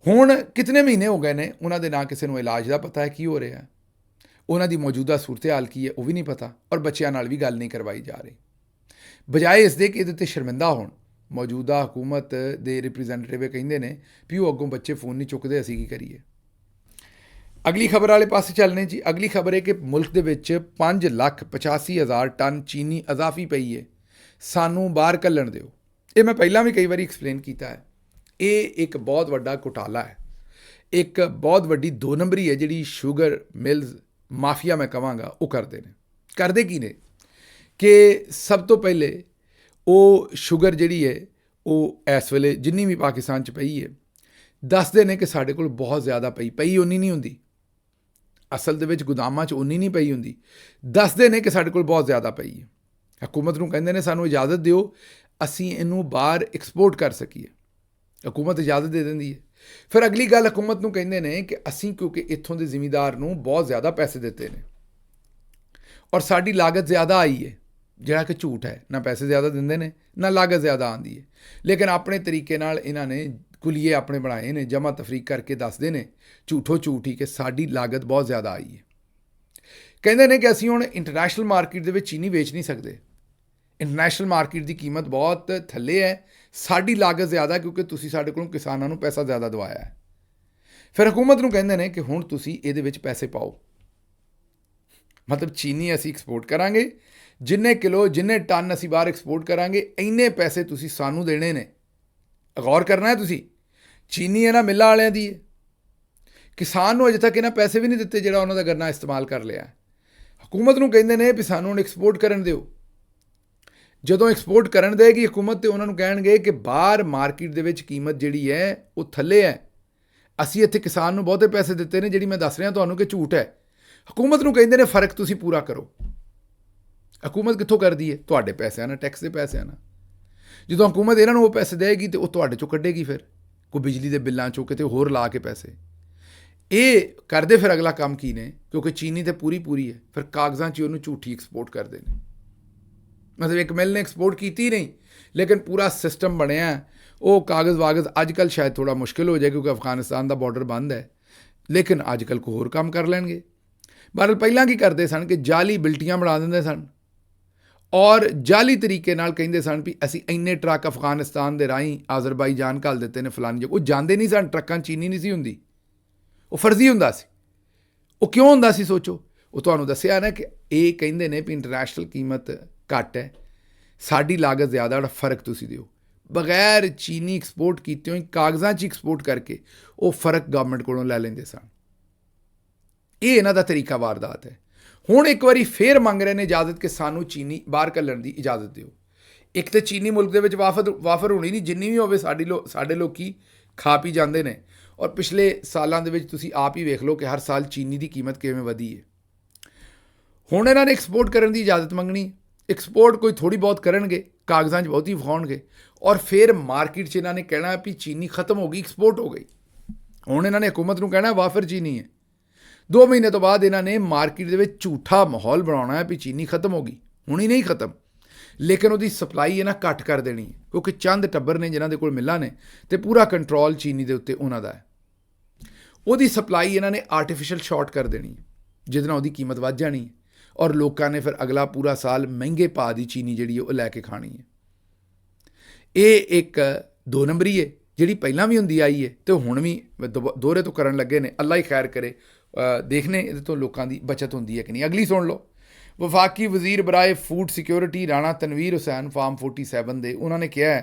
ਹੁਣ ਕਿਤਨੇ ਮਹੀਨੇ ਹੋ ਗਏ ਨੇ, ਉਹਨਾਂ ਦੇ ਨਾ ਕਿਸੇ ਨੂੰ ਇਲਾਜ ਦਾ ਪਤਾ ਹੈ ਕੀ ਹੋ ਰਿਹਾ, ਉਹਨਾਂ ਦੀ ਮੌਜੂਦਾ ਸੂਰਤ ਹਾਲ ਕੀ ਹੈ ਉਹ ਵੀ ਨਹੀਂ ਪਤਾ, ਔਰ ਬੱਚਿਆਂ ਨਾਲ ਵੀ ਗੱਲ ਨਹੀਂ ਕਰਵਾਈ ਜਾ ਰਹੀ। ਬਜਾਏ ਇਸ ਦੇ ਕਿ ਇਹਦੇ 'ਤੇ ਸ਼ਰਮਿੰਦਾ ਹੋਣ, ਮੌਜੂਦਾ ਹਕੂਮਤ ਦੇ ਰਿਪਰੈਜ਼ੈਂਟੇਟਿਵ ਕਹਿੰਦੇ ਨੇ ਵੀ ਉਹ ਅੱਗੋਂ ਬੱਚੇ ਫੋਨ ਨਹੀਂ ਚੁੱਕਦੇ, ਅਸੀਂ ਕੀ ਕਰੀਏ। ਅਗਲੀ ਖਬਰ ਵਾਲੇ ਪਾਸੇ ਚੱਲਣੇ ਜੀ। ਅਗਲੀ ਖਬਰ ਹੈ ਕਿ ਮੁਲਕ ਦੇ ਵਿੱਚ 5,85,000 ਟਨ ਚੀਨੀ ਅਜ਼ਾਫੀ ਪਈ ਹੈ, ਸਾਨੂੰ ਬਾਹਰ ਘੱਲਣ ਦਿਓ। ਇਹ ਮੈਂ ਪਹਿਲਾਂ ਵੀ ਕਈ ਵਾਰੀ ਐਕਸਪਲੇਨ ਕੀਤਾ ਹੈ। ਇਹ ਇੱਕ ਬਹੁਤ ਵੱਡਾ ਘੁਟਾਲਾ ਹੈ, ਇੱਕ ਬਹੁਤ ਵੱਡੀ 2 ਨੰਬਰੀ ਹੈ ਜਿਹੜੀ ਸ਼ੂਗਰ ਮਿਲਜ਼ ਮਾਫੀਆ ਮੈਂ ਕਹਾਂਗਾ ਉਹ ਕਰਦੇ ਨੇ। ਕਰਦੇ ਕੀ ਨੇ ਕਿ ਸਭ ਤੋਂ ਪਹਿਲੇ ਉਹ ਸ਼ੂਗਰ ਜਿਹੜੀ ਹੈ ਉਹ ਇਸ ਵੇਲੇ ਜਿੰਨੀ ਵੀ ਪਾਕਿਸਤਾਨ 'ਚ ਪਈ ਹੈ, ਦੱਸਦੇ ਨੇ ਕਿ ਸਾਡੇ ਕੋਲ ਬਹੁਤ ਜ਼ਿਆਦਾ ਪਈ ਉਨੀ ਨਹੀਂ ਹੁੰਦੀ, ਅਸਲ ਦੇ ਵਿੱਚ ਗੋਦਾਮਾਂ 'ਚ ਉਨੀ ਨਹੀਂ ਪਈ ਹੁੰਦੀ। ਦੱਸਦੇ ਨੇ ਕਿ ਸਾਡੇ ਕੋਲ ਬਹੁਤ ਜ਼ਿਆਦਾ ਪਈ ਹੈ। ਹਕੂਮਤ ਨੂੰ ਕਹਿੰਦੇ ਨੇ ਸਾਨੂੰ ਇਜਾਜ਼ਤ ਦਿਓ ਅਸੀਂ ਇਹਨੂੰ ਬਾਹਰ ਐਕਸਪੋਰਟ ਕਰ ਸਕੀਏ। ਹਕੂਮਤ ਇਜਾਜ਼ਤ ਦੇ ਦਿੰਦੀ ਹੈ। ਫਿਰ ਅਗਲੀ ਗੱਲ ਹਕੂਮਤ ਨੂੰ ਕਹਿੰਦੇ ਨੇ ਕਿ ਅਸੀਂ ਕਿਉਂਕਿ ਇੱਥੋਂ ਦੇ ਜ਼ਿਮੀਂਦਾਰ ਨੂੰ ਬਹੁਤ ਜ਼ਿਆਦਾ ਪੈਸੇ ਦਿੱਤੇ ਨੇ ਔਰ ਸਾਡੀ ਲਾਗਤ ਜ਼ਿਆਦਾ ਆਈ ਹੈ, ਜਿਹੜਾ ਕਿ ਝੂਠ ਹੈ। ਨਾ ਪੈਸੇ ਜ਼ਿਆਦਾ ਦਿੰਦੇ ਨੇ, ਨਾ ਲਾਗਤ ਜ਼ਿਆਦਾ ਆਉਂਦੀ ਹੈ, ਲੇਕਿਨ ਆਪਣੇ ਤਰੀਕੇ ਨਾਲ ਇਹਨਾਂ ਨੇ ਕੁਲੀਏ ਆਪਣੇ ਬਣਾਏ ਨੇ, ਜਮ੍ਹਾਂ ਤਫਰੀਕ ਕਰਕੇ ਦੱਸਦੇ ਨੇ ਝੂਠੋ ਝੂਠ ਹੀ ਕਿ ਸਾਡੀ ਲਾਗਤ ਬਹੁਤ ਜ਼ਿਆਦਾ ਆਈ ਹੈ। ਕਹਿੰਦੇ ਨੇ ਕਿ ਅਸੀਂ ਹੁਣ ਇੰਟਰਨੈਸ਼ਨਲ ਮਾਰਕੀਟ ਦੇ ਵਿੱਚ ਚੀਨੀ ਵੇਚ ਨਹੀਂ ਸਕਦੇ, ਇੰਟਰਨੈਸ਼ਨਲ ਮਾਰਕੀਟ ਦੀ ਕੀਮਤ ਬਹੁਤ ਥੱਲੇ ਹੈ, ਸਾਡੀ ਲਾਗਤ ਜ਼ਿਆਦਾ ਕਿਉਂਕਿ ਤੁਸੀਂ ਸਾਡੇ ਕੋਲੋਂ ਕਿਸਾਨਾਂ ਨੂੰ ਪੈਸਾ ਜ਼ਿਆਦਾ ਦਵਾਇਆ ਹੈ। ਫਿਰ ਹਕੂਮਤ ਨੂੰ ਕਹਿੰਦੇ ਨੇ ਕਿ ਹੁਣ ਤੁਸੀਂ ਇਹਦੇ ਵਿੱਚ ਪੈਸੇ ਪਾਓ, ਮਤਲਬ ਚੀਨੀ ਅਸੀਂ ਐਕਸਪੋਰਟ ਕਰਾਂਗੇ, ਜਿੰਨੇ ਕਿਲੋ ਜਿੰਨੇ ਟਨ ਅਸੀਂ ਬਾਹਰ ਐਕਸਪੋਰਟ ਕਰਾਂਗੇ ਇੰਨੇ ਪੈਸੇ ਤੁਸੀਂ ਸਾਨੂੰ ਦੇਣੇ ਨੇ। ਗੌਰ ਕਰਨਾ ਹੈ ਤੁਸੀਂ, ਚੀਨੀ ਇਹਨਾਂ ਮਿੱਲਾਂ ਵਾਲਿਆਂ ਦੀ ਹੈ, ਕਿਸਾਨ ਨੂੰ ਅਜੇ ਤੱਕ ਇਹਨਾਂ ਪੈਸੇ ਵੀ ਨਹੀਂ ਦਿੱਤੇ ਜਿਹੜਾ ਉਹਨਾਂ ਦਾ ਗੰਨਾ ਇਸਤੇਮਾਲ ਕਰ ਲਿਆ। ਹਕੂਮਤ ਨੂੰ ਕਹਿੰਦੇ ਨੇ ਵੀ ਸਾਨੂੰ ਹੁਣ ਐਕਸਪੋਰਟ ਕਰਨ ਦਿਓ। ਜਦੋਂ ਐਕਸਪੋਰਟ ਕਰਨ ਦੇਗੀ ਹਕੂਮਤ ਤੇ ਉਹਨਾਂ ਨੂੰ ਕਹਿਣਗੇ ਕਿ ਬਾਹਰ ਮਾਰਕੀਟ ਦੇ ਵਿੱਚ ਕੀਮਤ ਜਿਹੜੀ ਹੈ ਉਹ ਥੱਲੇ ਹੈ, ਅਸੀਂ ਇੱਥੇ ਕਿਸਾਨ ਨੂੰ ਬਹੁਤੇ ਪੈਸੇ ਦਿੱਤੇ ਨੇ, ਜਿਹੜੀ ਮੈਂ ਦੱਸ ਰਿਹਾ ਤੁਹਾਨੂੰ ਕਿ ਝੂਠ ਹੈ। ਹਕੂਮਤ ਨੂੰ ਕਹਿੰਦੇ ਨੇ ਫਰਕ ਤੁਸੀਂ ਪੂਰਾ ਕਰੋ। ਹਕੂਮਤ ਕਿੱਥੋਂ ਕਰਦੀ ਹੈ? ਤੁਹਾਡੇ ਪੈਸਿਆਂ ਨਾਲ, ਟੈਕਸ ਦੇ ਪੈਸਿਆਂ ਨਾਲ। ਜਦੋਂ ਹਕੂਮਤ ਇਹਨਾਂ ਨੂੰ ਉਹ ਪੈਸੇ ਦੇਗੀ ਤੇ ਉਹ ਤੁਹਾਡੇ ਚੋਂ ਕੱਢੇਗੀ, ਫਿਰ ਕੋਈ ਬਿਜਲੀ ਦੇ ਬਿੱਲਾਂ ਚੋਂ ਕਿਤੇ ਹੋਰ ਲਾ ਕੇ ਪੈਸੇ। ਇਹ ਕਰਦੇ ਫਿਰ ਅਗਲਾ ਕੰਮ ਕੀ ਨੇ, ਕਿਉਂਕਿ ਚੀਨੀ ਤਾਂ ਪੂਰੀ ਹੈ, ਫਿਰ ਕਾਗਜ਼ਾਂ 'ਚ ਉਹਨੂੰ ਝੂਠੀ ਐਕਸਪੋਰਟ ਕਰਦੇ ਨੇ। ਮਤਲਬ ਇੱਕ ਮਿਲ ਨੇ ਐਕਸਪੋਰਟ ਕੀਤੀ ਨਹੀਂ, ਲੇਕਿਨ ਪੂਰਾ ਸਿਸਟਮ ਬਣਿਆ ਉਹ ਕਾਗਜ਼ ਵਾਗਜ਼। ਅੱਜ ਕੱਲ੍ਹ ਸ਼ਾਇਦ ਥੋੜ੍ਹਾ ਮੁਸ਼ਕਿਲ ਹੋ ਜਾਏ ਕਿਉਂਕਿ ਅਫਗਾਨਿਸਤਾਨ ਦਾ ਬਾਰਡਰ ਬੰਦ ਹੈ, ਲੇਕਿਨ ਅੱਜ ਕੱਲ੍ਹ ਕੋਈ ਹੋਰ ਕੰਮ ਕਰ ਲੈਣਗੇ। ਬਹਰਹਾਲ ਪਹਿਲਾਂ ਕੀ ਕਰਦੇ ਸਨ ਕਿ ਜਾਲੀ ਬਿਲਟੀਆਂ ਬਣਾ ਦਿੰਦੇ ਸਨ ਔਰ ਜਾਲੀ ਤਰੀਕੇ ਨਾਲ ਕਹਿੰਦੇ ਸਨ ਵੀ ਅਸੀਂ ਇੰਨੇ ਟਰੱਕ ਅਫਗਾਨਿਸਤਾਨ ਦੇ ਰਾਹੀਂ ਆਜ਼ਰਬਾਈਜਾਨ ਘੱਲ ਦਿੱਤੇ ਨੇ ਫਲਾਨੀ ਜਗ੍ਹਾ। ਉਹ ਜਾਂਦੇ ਨਹੀਂ ਸਨ, ਟਰੱਕਾਂ ਚੀਨੀ ਨਹੀਂ ਸੀ ਹੁੰਦੀ, ਉਹ ਫਰਜ਼ੀ ਹੁੰਦਾ ਸੀ। ਉਹ ਕਿਉਂ ਹੁੰਦਾ ਸੀ ਸੋਚੋ। ਉਹ ਤੁਹਾਨੂੰ ਦੱਸਿਆ ਨਾ ਕਿ ਇਹ ਕਹਿੰਦੇ ਨੇ ਵੀ ਇੰਟਰਨੈਸ਼ਨਲ ਕੀਮਤ ਘੱਟ ਹੈ, ਸਾਡੀ ਲਾਗਤ ਜ਼ਿਆਦਾ, ਜਿਹੜਾ ਫਰਕ ਤੁਸੀਂ ਦਿਓ। ਬਗੈਰ ਚੀਨੀ ਐਕਸਪੋਰਟ ਕੀਤੇ ਹੋਏ ਕਾਗਜ਼ਾਂ 'ਚ ਐਕਸਪੋਰਟ ਕਰਕੇ ਉਹ ਫਰਕ ਗਵਰਨਮੈਂਟ ਕੋਲੋਂ ਲੈ ਲੈਂਦੇ ਸਨ। ਇਹ ਇਹਨਾਂ ਦਾ ਤਰੀਕਾ ਵਾਰਦਾਤ ਹੈ। ਹੁਣ ਇੱਕ ਵਾਰੀ ਫੇਰ ਮੰਗ ਰਹੇ ਨੇ ਇਜਾਜ਼ਤ ਕਿ ਸਾਨੂੰ ਚੀਨੀ ਬਾਹਰ ਘੱਲਣ ਦੀ ਇਜਾਜ਼ਤ ਦਿਓ। ਇੱਕ ਤਾਂ ਚੀਨੀ ਮੁਲਕ ਦੇ ਵਿੱਚ ਵਾਫਰ ਹੋਣੀ ਨਹੀਂ, ਜਿੰਨੀ ਵੀ ਹੋਵੇ ਸਾਡੇ ਲੋਕੀ ਖਾ ਪੀ ਜਾਂਦੇ ਨੇ। ਔਰ ਪਿਛਲੇ ਸਾਲਾਂ ਦੇ ਵਿੱਚ ਤੁਸੀਂ ਆਪ ਹੀ ਵੇਖ ਲਓ ਕਿ ਹਰ ਸਾਲ ਚੀਨੀ ਦੀ ਕੀਮਤ ਕਿਵੇਂ ਵਧੀ ਹੈ। ਹੁਣ ਇਹਨਾਂ ਨੇ ਐਕਸਪੋਰਟ ਕਰਨ ਦੀ ਇਜਾਜ਼ਤ ਮੰਗਣੀ। ਐਕਸਪੋਰਟ ਕੋਈ ਥੋੜ੍ਹੀ ਬਹੁਤ ਕਰਨਗੇ, ਕਾਗਜ਼ਾਂ 'ਚ ਬਹੁਤੀ ਵਿਖਾਉਣਗੇ ਔਰ ਫਿਰ ਮਾਰਕੀਟ 'ਚ ਇਹਨਾਂ ਨੇ ਕਹਿਣਾ ਵੀ ਚੀਨੀ ਖਤਮ ਹੋ ਗਈ, ਐਕਸਪੋਰਟ ਹੋ ਗਈ। ਹੁਣ ਇਹਨਾਂ ਨੇ ਹਕੂਮਤ ਨੂੰ ਕਹਿਣਾ ਵਾਫਰ ਚੀਨੀ ਹੈ। 2 ਮਹੀਨੇ ਤੋਂ ਬਾਅਦ ਇਹਨਾਂ ਨੇ ਮਾਰਕੀਟ ਦੇ ਵਿੱਚ ਝੂਠਾ ਮਾਹੌਲ ਬਣਾਉਣਾ ਹੈ ਵੀ ਚੀਨੀ ਖਤਮ ਹੋ ਗਈ। ਹੁਣੀ ਨਹੀਂ ਖਤਮ, ਲੇਕਿਨ ਉਹਦੀ ਸਪਲਾਈ ਇਹਨਾਂ ਘੱਟ ਕਰ ਦੇਣੀ ਹੈ ਕਿਉਂਕਿ ਚੰਦ ਟੱਬਰ ਨੇ ਜਿਨ੍ਹਾਂ ਦੇ ਕੋਲ ਮਿੱਲਾਂ ਨੇ ਅਤੇ ਪੂਰਾ ਕੰਟਰੋਲ ਚੀਨੀ ਦੇ ਉੱਤੇ ਉਹਨਾਂ ਦਾ ਹੈ। ਉਹਦੀ ਸਪਲਾਈ ਇਹਨਾਂ ਨੇ ਆਰਟੀਫਿਸ਼ਲ ਸ਼ਾਰਟ ਕਰ ਦੇਣੀ ਹੈ, ਜਿਹਦੇ ਨਾਲ ਉਹਦੀ ਕੀਮਤ ਵੱਧ ਜਾਣੀ ਹੈ ਔਰ ਲੋਕਾਂ ਨੇ ਫਿਰ ਅਗਲਾ ਪੂਰਾ ਸਾਲ ਮਹਿੰਗੇ ਭਾਅ ਦੀ ਚੀਨੀ ਜਿਹੜੀ ਉਹ ਲੈ ਕੇ ਖਾਣੀ ਹੈ। ਇਹ ਇੱਕ 2 ਨੰਬਰੀ ਹੈ ਜਿਹੜੀ ਪਹਿਲਾਂ ਵੀ ਹੁੰਦੀ ਆਈ ਹੈ ਅਤੇ ਹੁਣ ਵੀ ਦੋਹਰੇ ਤੋਂ ਕਰਨ ਲੱਗੇ ਨੇ। ਅੱਲਾ ਹੀ ਖੈਰ ਕਰੇ, ਦੇਖਨੇ ਇਹਦੇ ਤੋਂ ਲੋਕਾਂ ਦੀ ਬਚਤ ਹੁੰਦੀ ਹੈ ਕਿ ਨਹੀਂ। ਅਗਲੀ ਸੁਣ ਲਓ। ਵਫਾਕੀ ਵਜ਼ੀਰ ਬਰਾਏ food security Rana Tanveer Hussain form 47 ਦੇ, ਉਹਨਾਂ ਨੇ ਕਿਹਾ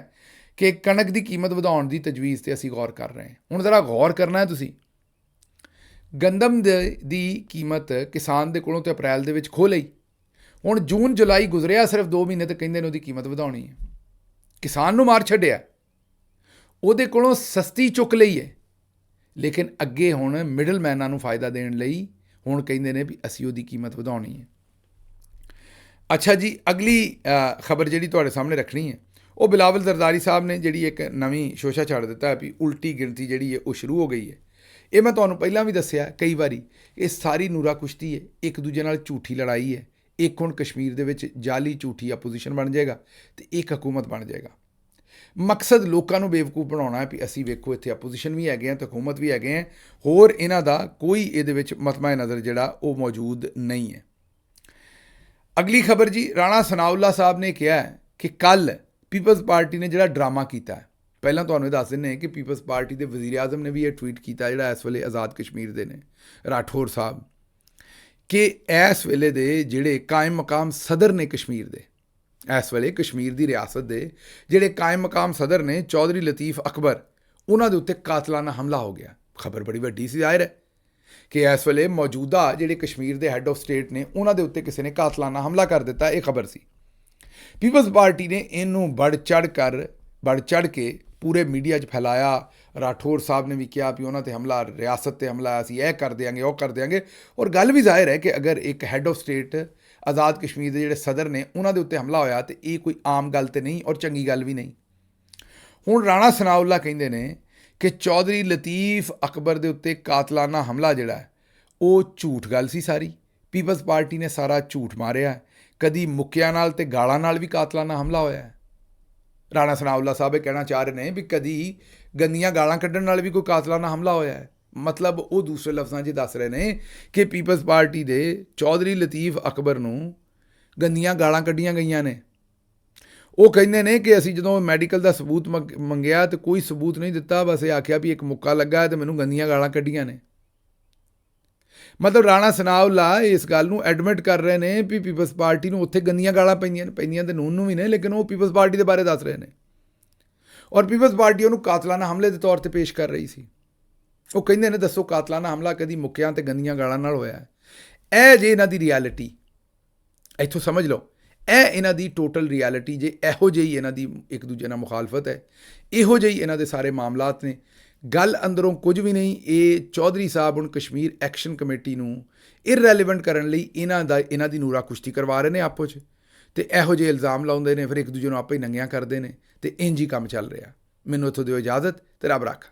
ਕਿ ਕਣਕ ਦੀ ਕੀਮਤ ਵਧਾਉਣ ਦੀ ਤਜਵੀਜ਼ 'ਤੇ ਅਸੀਂ ਗੌਰ ਕਰ ਰਹੇ ਹਾਂ। ਹੁਣ ਜ਼ਰਾ ਗੌਰ ਕਰਨਾ ਹੈ ਤੁਸੀਂ, ਗੰਦਮ ਦੀ ਕੀਮਤ ਕਿਸਾਨ ਦੇ ਕੋਲੋਂ ਤੇ ਅਪ੍ਰੈਲ ਦੇ ਵਿੱਚ ਖੋਹ ਲਈ। ਹੁਣ ਜੂਨ ਜੁਲਾਈ ਗੁਜ਼ਰਿਆ, ਸਿਰਫ 2 ਮਹੀਨੇ ਤੇ ਕਹਿੰਦੇ ਨੇ ਉਹਦੀ ਕੀਮਤ ਵਧਾਉਣੀ ਹੈ। ਕਿਸਾਨ ਨੂੰ ਮਾਰ ਛੱਡਿਆ, ਉਹਦੇ ਕੋਲੋਂ ਸਸਤੀ ਚੁੱਕ ਲਈ ਹੈ, ਲੇਕਿਨ ਅੱਗੇ ਹੁਣ ਮਿਡਲ ਮੈਨਾਂ ਨੂੰ ਫਾਇਦਾ ਦੇਣ ਲਈ ਹੁਣ ਕਹਿੰਦੇ ਨੇ ਵੀ ਅਸੀਂ ਉਹਦੀ ਕੀਮਤ ਵਧਾਉਣੀ ਹੈ। ਅੱਛਾ ਜੀ, ਅਗਲੀ ਖਬਰ ਜਿਹੜੀ ਤੁਹਾਡੇ ਸਾਹਮਣੇ ਰੱਖਣੀ ਹੈ ਉਹ ਬਿਲਾਵਲ ਜ਼ਰਦਾਰੀ ਸਾਹਿਬ ਨੇ ਜਿਹੜੀ ਇੱਕ ਨਵੀਂ ਸ਼ੋਸ਼ਾ ਛੱਡ ਦਿੱਤਾ ਵੀ ਉਲਟੀ ਗਿਣਤੀ ਜਿਹੜੀ ਹੈ ਉਹ ਸ਼ੁਰੂ ਹੋ ਗਈ ਹੈ। ਇਹ ਮੈਂ ਤੁਹਾਨੂੰ ਪਹਿਲਾਂ ਵੀ ਦੱਸਿਆ ਕਈ ਵਾਰੀ, ਇਹ ਸਾਰੀ ਨੂਰਾ ਕੁਸ਼ਤੀ ਹੈ, ਇੱਕ ਦੂਜੇ ਨਾਲ ਝੂਠੀ ਲੜਾਈ ਹੈ। ਇੱਕ ਹੁਣ ਕਸ਼ਮੀਰ ਦੇ ਵਿੱਚ ਜਾਲੀ ਝੂਠੀ ਆਪੋਜੀਸ਼ਨ ਬਣ ਜਾਏਗਾ ਅਤੇ ਇੱਕ ਹਕੂਮਤ ਬਣ ਜਾਏਗਾ। ਮਕਸਦ ਲੋਕਾਂ ਨੂੰ ਬੇਵਕੂਫ ਬਣਾਉਣਾ ਹੈ ਵੀ ਅਸੀਂ ਵੇਖੋ ਇੱਥੇ ਆਪੋਜੀਸ਼ਨ ਵੀ ਹੈਗੇ ਆ ਅਤੇ ਹਕੂਮਤ ਵੀ ਹੈਗੇ ਆ, ਹੋਰ ਇਹਨਾਂ ਦਾ ਕੋਈ ਇਹਦੇ ਵਿੱਚ ਮਤਮਾ ਨਜ਼ਰ ਜਿਹੜਾ ਉਹ ਮੌਜੂਦ ਨਹੀਂ ਹੈ। ਅਗਲੀ ਖਬਰ ਜੀ, ਰਾਣਾ ਸਨਾਉੱਲਾ ਸਾਹਿਬ ਨੇ ਕਿਹਾ ਕਿ ਕੱਲ੍ਹ ਪੀਪਲਜ਼ ਪਾਰਟੀ ਨੇ ਜਿਹੜਾ ਡਰਾਮਾ ਕੀਤਾ ਹੈ, ਪਹਿਲਾਂ ਤੁਹਾਨੂੰ ਇਹ ਦੱਸ ਦਿੰਦੇ ਕਿ ਪੀਪਲਜ਼ ਪਾਰਟੀ ਦੇ ਵਜ਼ੀਰ ਆਜ਼ਮ ਨੇ ਵੀ ਇਹ ਟਵੀਟ ਕੀਤਾ, ਜਿਹੜਾ ਇਸ ਵੇਲੇ ਆਜ਼ਾਦ ਕਸ਼ਮੀਰ ਦੇ ਨੇ ਰਾਠੌਰ ਸਾਹਿਬ, ਕਿ ਇਸ ਵੇਲੇ ਦੇ ਜਿਹੜੇ ਕਾਇਮ ਮਕਾਮ ਸਦਰ ਨੇ ਕਸ਼ਮੀਰ ਦੇ, ਇਸ ਵੇਲੇ ਕਸ਼ਮੀਰ ਦੀ ਰਿਆਸਤ ਦੇ ਜਿਹੜੇ ਕਾਇਮ ਮਕਾਮ ਸਦਰ ਨੇ ਚੌਧਰੀ ਲਤੀਫ ਅਕਬਰ, ਉਹਨਾਂ ਦੇ ਉੱਤੇ ਕਾਤਲਾਨਾ ਹਮਲਾ ਹੋ ਗਿਆ। ਖਬਰ ਬੜੀ ਵੱਡੀ ਸੀ, ਜ਼ਾਹਿਰ ਹੈ ਕਿ ਇਸ ਵੇਲੇ ਮੌਜੂਦਾ ਜਿਹੜੇ ਕਸ਼ਮੀਰ ਦੇ ਹੈੱਡ ਆਫ ਸਟੇਟ ਨੇ ਉਹਨਾਂ ਦੇ ਉੱਤੇ ਕਿਸੇ ਨੇ ਕਾਤਲਾਨਾ ਹਮਲਾ ਕਰ ਦਿੱਤਾ। ਇਹ ਖਬਰ ਸੀ। ਪੀਪਲਜ਼ ਪਾਰਟੀ ਨੇ ਇਹਨੂੰ ਵੱਧ ਚੜ੍ਹ ਕੇ ਪੂਰੇ ਮੀਡੀਆ 'ਚ ਫੈਲਾਇਆ। ਰਾਠੌਰ ਸਾਹਿਬ ਨੇ ਵੀ ਕਿਹਾ ਵੀ ਉਹਨਾਂ 'ਤੇ ਹਮਲਾ, ਰਿਆਸਤ 'ਤੇ ਹਮਲਾ, ਅਸੀਂ ਇਹ ਕਰ ਦਿਆਂਗੇ, ਉਹ ਕਰ ਦਿਆਂਗੇ। ਔਰ ਗੱਲ ਵੀ ਜ਼ਾਹਿਰ ਹੈ ਕਿ ਅਗਰ ਇੱਕ ਹੈੱਡ ਆਫ ਸਟੇਟ ਆਜ਼ਾਦ ਕਸ਼ਮੀਰ ਦੇ ਜਿਹੜੇ ਸਦਰ ਨੇ ਉਹਨਾਂ ਦੇ ਉੱਤੇ ਹਮਲਾ ਹੋਇਆ ਤਾਂ ਇਹ ਕੋਈ ਆਮ ਗੱਲ ਤਾਂ ਨਹੀਂ ਔਰ ਚੰਗੀ ਗੱਲ ਵੀ ਨਹੀਂ। ਹੁਣ ਰਾਣਾ ਸਨਾਉੱਲਾ ਕਹਿੰਦੇ ਨੇ ਕਿ ਚੌਧਰੀ ਲਤੀਫ ਅਕਬਰ ਦੇ ਉੱਤੇ ਕਾਤਲਾਨਾ ਹਮਲਾ ਜਿਹੜਾ ਹੈ ਉਹ ਝੂਠ ਗੱਲ ਸੀ ਸਾਰੀ। ਪੀਪਲਸ ਪਾਰਟੀ ਨੇ ਸਾਰਾ ਝੂਠ ਮਾਰਿਆ। ਕਦੀ ਮੁੱਕਿਆਂ ਨਾਲ ਤੇ ਗਾਲਾਂ ਨਾਲ ਵੀ ਕਾਤਲਾਨਾ ਹਮਲਾ ਹੋਇਆ ਹੈ। ਰਾਣਾ ਸਨਾਉੱਲਾ ਸਾਹਿਬ ਇਹ ਕਹਿਣਾ ਚਾਹ ਰਹੇ ਨੇ ਵੀ ਕਦੀ ਗੰਦੀਆਂ ਗਾਲਾਂ ਕੱਢਣ ਨਾਲ ਵੀ ਕੋਈ ਕਾਤਲਾਨਾ ਹਮਲਾ ਹੋਇਆ ਹੈ। ਮਤਲਬ ਉਹ ਦੂਸਰੇ ਲਫ਼ਜ਼ਾਂ 'ਚ ਦੱਸ ਰਹੇ ਨੇ ਕਿ ਪੀਪਲਸ ਪਾਰਟੀ ਦੇ ਚੌਧਰੀ ਲਤੀਫ ਅਕਬਰ ਨੂੰ ਗੰਦੀਆਂ ਗਾਲਾਂ ਕੱਢੀਆਂ ਗਈਆਂ ਨੇ। ਉਹ ਕਹਿੰਦੇ ਨੇ ਕਿ ਅਸੀਂ ਜਦੋਂ ਮੈਡੀਕਲ ਦਾ ਸਬੂਤ ਮੰਗਿਆ ਤਾਂ ਕੋਈ ਸਬੂਤ ਨਹੀਂ ਦਿੱਤਾ, ਬਸ ਇਹ ਆਖਿਆ ਵੀ ਇੱਕ ਮੁੱਕਾ ਲੱਗਾ ਅਤੇ ਮੈਨੂੰ ਗੰਦੀਆਂ ਗਾਲਾਂ ਕੱਢੀਆਂ ਨੇ। ਮਤਲਬ ਰਾਣਾ ਸਨਾਉੱਲਾ ਇਸ ਗੱਲ ਨੂੰ ਐਡਮਿਟ ਕਰ ਰਹੇ ਨੇ ਵੀ ਪੀਪਲਸ ਪਾਰਟੀ ਨੂੰ ਉੱਥੇ ਗੰਦੀਆਂ ਗਾਲਾਂ ਪੈਂਦੀਆਂ ਤੇ ਨੂਨ ਨੂੰ ਵੀ ਨੇ, ਲੇਕਿਨ ਉਹ ਪੀਪਲਸ ਪਾਰਟੀ ਦੇ ਬਾਰੇ ਦੱਸ ਰਹੇ ਨੇ। ਔਰ ਪੀਪਲਸ ਪਾਰਟੀ ਉਹਨੂੰ ਕਾਤਲਾਨਾ ਹਮਲੇ ਦੇ ਤੌਰ 'ਤੇ ਪੇਸ਼ ਕਰ ਰਹੀ ਸੀ। ਉਹ ਕਹਿੰਦੇ ਨੇ ਦੱਸੋ ਕਾਤਲਾਨਾ ਹਮਲਾ ਕਦੀ ਮੁੱਕਿਆਂ ਤੇ ਗੰਦੀਆਂ ਗਾਲਾਂ ਨਾਲ ਹੋਇਆ? ਇਹ ਜੇ ਇਹਨਾਂ ਦੀ ਰਿਐਲਿਟੀ, ਇੱਥੋਂ ਸਮਝ ਲਓ, ਇਹ ਇਹਨਾਂ ਦੀ ਟੋਟਲ ਰਿਐਲਿਟੀ ਜੇ ਇਹੋ ਜਿਹੀ ਇਹਨਾਂ ਦੀ ਇੱਕ ਦੂਜੇ ਨਾਲ ਮੁਖਾਲਫਤ ਹੈ, ਇਹੋ ਜਿਹੀ ਇਹਨਾਂ ਦੇ ਸਾਰੇ ਮਾਮਲਾਤ ਨੇ। ਗੱਲ ਅੰਦਰੋਂ ਕੁਝ ਵੀ ਨਹੀਂ। ਇਹ ਚੌਧਰੀ ਸਾਹਿਬ ਹੁਣ ਕਸ਼ਮੀਰ ਐਕਸ਼ਨ ਕਮੇਟੀ ਨੂੰ ਇਰਰੈਲੀਵੈਂਟ ਕਰਨ ਲਈ ਇਹਨਾਂ ਦੀ ਨੂਰਾ ਕੁਸ਼ਤੀ ਕਰਵਾ ਰਹੇ ਨੇ ਆਪੋ 'ਚ, ਅਤੇ ਇਹੋ ਜਿਹੇ ਇਲਜ਼ਾਮ ਲਾਉਂਦੇ ਨੇ, ਫਿਰ ਇੱਕ ਦੂਜੇ ਨੂੰ ਆਪੇ ਹੀ ਨੰਗੀਆਂ ਕਰਦੇ ਨੇ, ਅਤੇ ਇੰਝ ਹੀ ਕੰਮ ਚੱਲ ਰਿਹਾ। ਮੈਨੂੰ ਇੱਥੋਂ ਦਿਓ ਇਜਾਜ਼ਤ, ਤੇ ਰੱਬ ਰੱਖਾ।